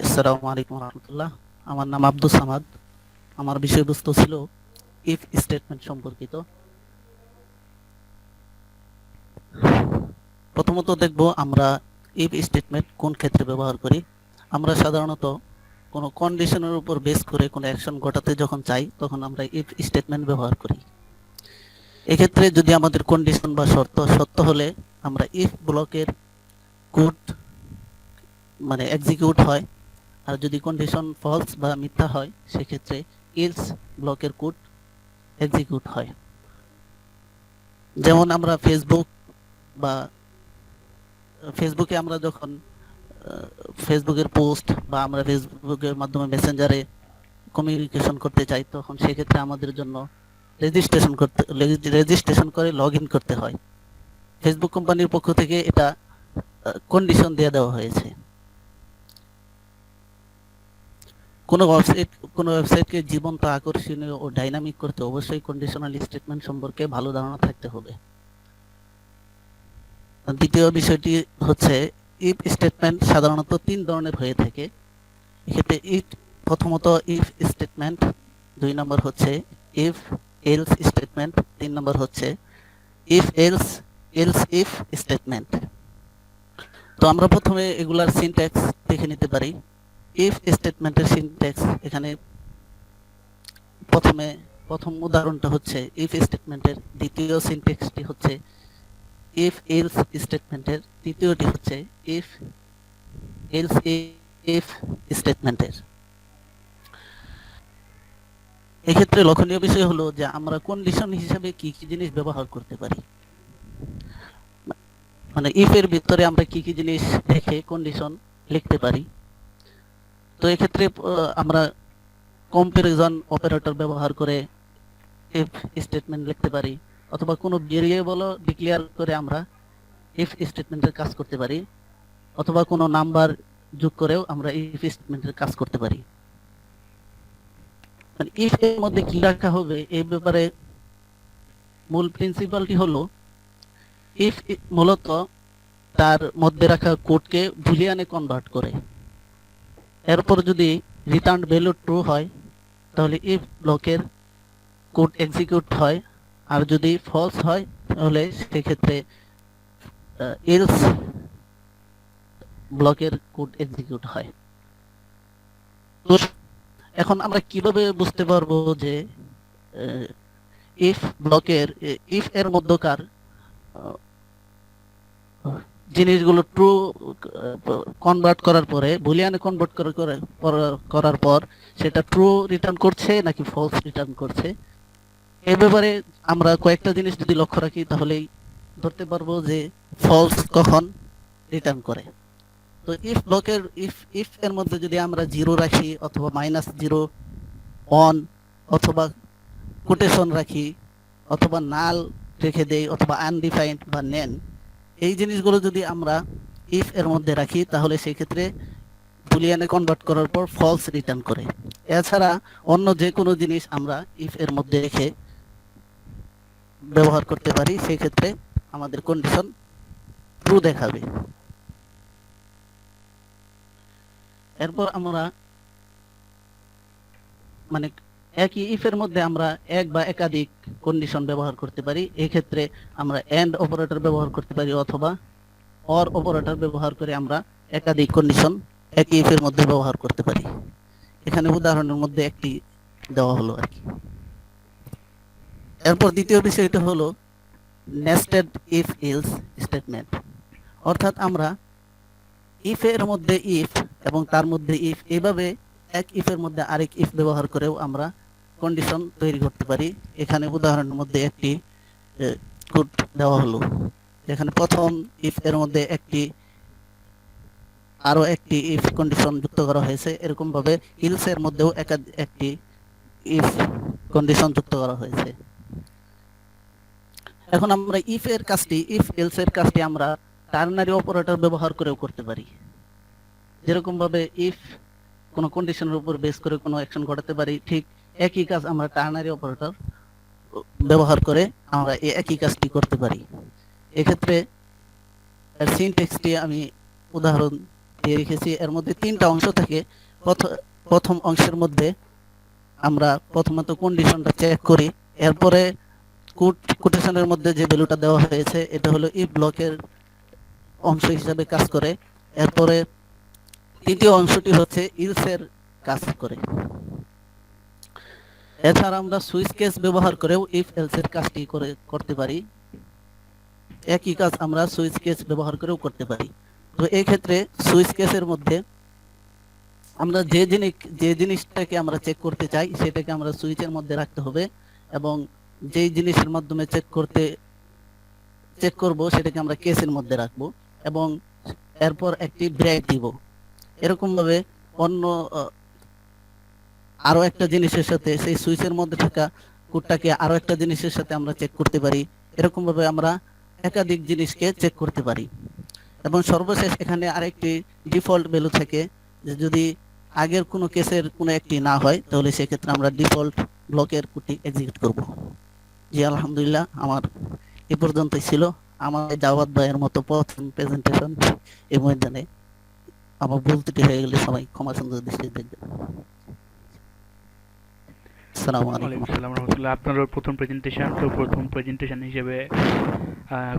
আসসালামু আলাইকুম রহমতুল্লাহ। আমার নাম আব্দুস সামাদ। আমার বিষয়বস্তু ছিল ইফ স্টেটমেন্ট সম্পর্কিত। প্রথমত দেখব আমরা ইফ স্টেটমেন্ট কোন ক্ষেত্রে ব্যবহার করি। আমরা সাধারণত কোনো কন্ডিশনের উপর বেস করে কোনো অ্যাকশন ঘটাতে যখন চাই তখন আমরা ইফ স্টেটমেন্ট ব্যবহার করি। এক্ষেত্রে যদি আমাদের কন্ডিশন বা শর্ত সত্য হলে আমরা ইফ ব্লকের কোড এক্সিকিউট হয়, আর যদি কন্ডিশন ফলস বা মিথ্যা হয় সেক্ষেত্রে ইলস ব্লকের কোড এক্সিকিউট হয়। যেমন আমরা বা ফেসবুকে আমরা যখন ফেসবুকের পোস্ট বা আমরা ফেসবুকের মাধ্যমে মেসেঞ্জারে কমিউনিকেশন করতে চাই তখন সেক্ষেত্রে আমাদের জন্য রেজিস্ট্রেশন করে লগ ইন করতে হয়। ফেসবুক কোম্পানির পক্ষ থেকে এটা কন্ডিশন দিয়ে দেওয়া হয়েছে। কোনো ওয়েবসাইটকে জীবন্ত, আকর্ষণীয় ও ডাইনামিক করতে অবশ্যই কন্ডিশনাল স্টেটমেন্ট সম্পর্কে ভালো ধারণা থাকতে হবে। দ্বিতীয় বিষয়টি হচ্ছে ইফ স্টেটমেন্ট সাধারণত তিন ধরনের হয়ে থাকে। এক্ষেত্রে প্রথমত ইফ স্টেটমেন্ট, দুই নম্বর হচ্ছে ইফ এলস স্টেটমেন্ট, তিন নম্বর হচ্ছে if else else if statement. তো আমরা প্রথমে এগুলার সিনট্যাক্স দেখে নিতে পারি। ইফ স্টেটমেন্টের সিনট্যাক্স এখানে প্রথম উদাহরণটা হচ্ছে ইফ স্টেটমেন্টের, দ্বিতীয় সিনট্যাক্সটি হচ্ছে ইফ এলস স্টেটমেন্টের, তৃতীয়টি হচ্ছে ইফ এলস ইফ স্টেটমেন্টের। এক্ষেত্রে লক্ষণীয় বিষয় হলো যে আমরা কন্ডিশন হিসেবে কি কি জিনিস ব্যবহার করতে পারি, ইফ এর ভিতরে আমরা কি কি জিনিস রেখে কন্ডিশন লিখতে পারি। তো এক্ষেত্রে আমরা কম্পারিজন অপারেটর ব্যবহার করে ইফ স্টেটমেন্ট লিখতে পারি, অথবা কোনো ভেরিয়েবল ডিক্লেয়ার করে আমরা ইফ স্টেটমেন্টের কাজ করতে পারি, অথবা কোনো নাম্বার যোগ করেও আমরা ইফ স্টেটমেন্টের কাজ করতে পারি। ইফ এর মধ্যে কি রাখা হবে এই ব্যাপারে মূল প্রিন্সিপালটি হলো ইফ মূলত তার মধ্যে রাখা কোডকে বুলিয়ানে কনভার্ট করে। এরপর যদি রিটার্ন ভ্যালু ট্রু হয় তাহলে ইফ ব্লকের কোড এক্সিকিউট হয়, আর যদি ফলস হয় তাহলে সেক্ষেত্রে এলস ব্লকের কোড এক্সিকিউট হয়। তো এখন আমরা কিভাবে বুঝতে পারবো যে ইফ ব্লকের ইফ এর মধ্যকার জিনিসগুলো ট্রু কনভার্ট করার পরে, বুলিয়ানে কনভার্ট করার পর সেটা ট্রু রিটার্ন করছে নাকি ফলস রিটার্ন করছে। এই ব্যাপারে আমরা কয়েকটা জিনিস যদি লক্ষ্য রাখি তাহলেই ধরতে পারবো যে ফলস কখন রিটার্ন করে। তো ইফ ব্লকের ইফ এর মধ্যে যদি আমরা জিরো রাখি, অথবা -0 অন, অথবা কোটেশন রাখি, অথবা নাল রেখে দেই, অথবা আনডিফাইন্ড বা নেন, এই জিনিসগুলো যদি আমরা ইফ এর মধ্যে রাখি তাহলে সেই ক্ষেত্রে বুলিয়ানে কনভার্ট করার পর ফলস রিটার্ন করে। এছাড়া অন্য যে কোনো জিনিস আমরা ইফ এর মধ্যে রেখে ব্যবহার করতে পারি, সেই ক্ষেত্রে আমাদের কন্ডিশন ট্রু দেখাবে। এরপর আমরা একই ইফ এর মধ্যে আমরা এক বা একাধিক কন্ডিশন ব্যবহার করতে পারি। এই ক্ষেত্রে আমরা এন্ড অপারেটর ব্যবহার করতে পারি, অথবা অর অপারেটর ব্যবহার করে আমরা একাধিক কন্ডিশন একই ইফ এর মধ্যে ব্যবহার করতে পারি। এখানে উদাহরণের মধ্যে একটি দেওয়া হলো আর কি। এরপর দ্বিতীয় বিষয়টা হলো নেস্টেড ইফ এলস স্টেটমেন্ট, অর্থাৎ আমরা ইফ এর মধ্যে ইফ এবং তার মধ্যে ইফ, এভাবে এক ইফ এর মধ্যে আরেক ইফ ব্যবহার করেও আমরা কন্ডিশন তৈরি করতে পারি। এখানে উদাহরণের মধ্যে একটি কোড দেওয়া হলো, যেখানে প্রথম ইফ এর মধ্যে আরো একটি ইফ কন্ডিশন যুক্ত করা হয়েছে। এরকম ভাবে ইলস এর মধ্যেও একটি ইফ কন্ডিশন যুক্ত করা হয়েছে। এখন আমরা ইফ এলস এর কাজটি আমরা টার্নারি অপারেটর ব্যবহার করেও করতে পারি। যেরকম ভাবে ইফ কোনো কন্ডিশনের উপর বেস করে কোনো অ্যাকশন ঘটাতে পারি, ঠিক একই কাজ আমরা টার্নারি অপারেটর ব্যবহার করে আমরা এই একই কাজটি করতে পারি। এক্ষেত্রে সিনট্যাক্সটি আমি উদাহরণ দিয়ে রেখেছি। এর মধ্যে 3টা অংশ থাকে। প্রথম অংশের মধ্যে আমরা প্রথমত কন্ডিশনটা চেক করি, এরপরে কোটেশনের মধ্যে যে ভ্যালুটা দেওয়া হয়েছে এটা হলো ইফ ব্লকের অংশ হিসাবে কাজ করে। এরপরে তৃতীয় অংশটি হচ্ছে ইলসের কাজ করে। এছাড়া আমরা সুইচ কেস ব্যবহার করেও ইফ এলস এর কাজটি করতে পারি। একই কাজ আমরা সুইচ কেস ব্যবহার করেও করতে পারি। তো এই ক্ষেত্রে সুইচ কেসের মধ্যে আমরা যে জিনিসটাকে আমরা চেক করতে চাই সেটাকে আমরা সুইচের মধ্যে রাখতে হবে, এবং যেই জিনিসের মাধ্যমে চেক করব সেটাকে আমরা কেসের মধ্যে রাখবো, এবং এরপর একটি ব্রেক দিব। এরকম ভাবে অন্য আরো একটা জিনিসের সাথে সেই সুইচের মধ্যে থাকা কোডটাকে আরো একটা জিনিসের সাথে আমরা চেক করতে পারি। এরকম ভাবে আমরা একাধিক জিনিসকে চেক করতে পারি। এবং সর্বশেষ এখানে আরেকটি ডিফল্ট ভ্যালু থাকে, যে যদি আগের কোনো কেসের কোনো একটি না হয় তাহলে সেক্ষেত্রে আমরা ডিফল্ট ব্লকের কোডটি এক্সিকিউট করব। জি আলহামদুলিল্লাহ, আমার এ পর্যন্তই ছিল। আমার জাওয়াদ ভাইয়ের মতো প্রথম প্রেজেন্টেশন এই ময়দানে। আমার ভুল ত্রুটি হয়ে গেলে সবাই ক্ষমা সুন্দর দৃষ্টিতে দেখবেন। আসসালামু আলাইকুম। ওয়ালাইকুম আসসালাম রহমতুল্লাহ। আপনারও প্রথম প্রেজেন্টেশন, তো প্রথম প্রেজেন্টেশন হিসেবে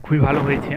খুবই ভালো হয়েছে।